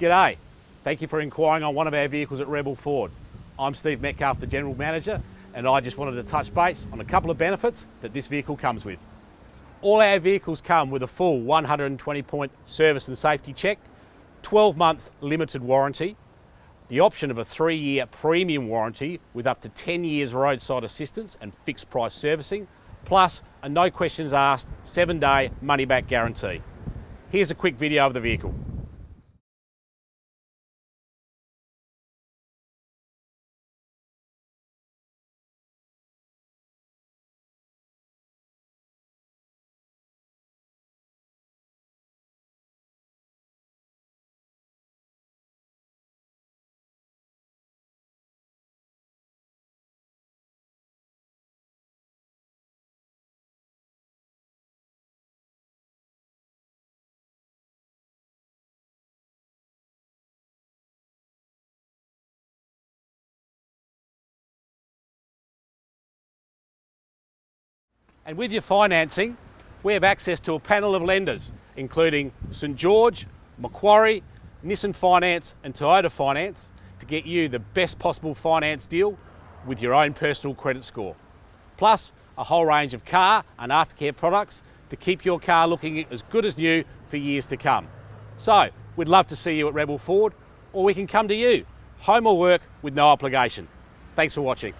G'day, thank you for inquiring on one of our vehicles at Rebel Ford. I'm Steve Metcalf, the General Manager, and I just wanted to touch base on a couple of benefits that this vehicle comes with. All our vehicles come with a full 120-point service and safety check, 12 months limited warranty, the option of a 3-year premium warranty with up to 10 years roadside assistance and fixed price servicing, plus a no questions asked 7-day money back guarantee. Here's a quick video of the vehicle. And with your financing, we have access to a panel of lenders, including St George, Macquarie, Nissan Finance and Toyota Finance, to get you the best possible finance deal with your own personal credit score. Plus, a whole range of car and aftercare products to keep your car looking as good as new for years to come. So, we'd love to see you at Rebel Ford, or we can come to you, home or work, with no obligation. Thanks for watching.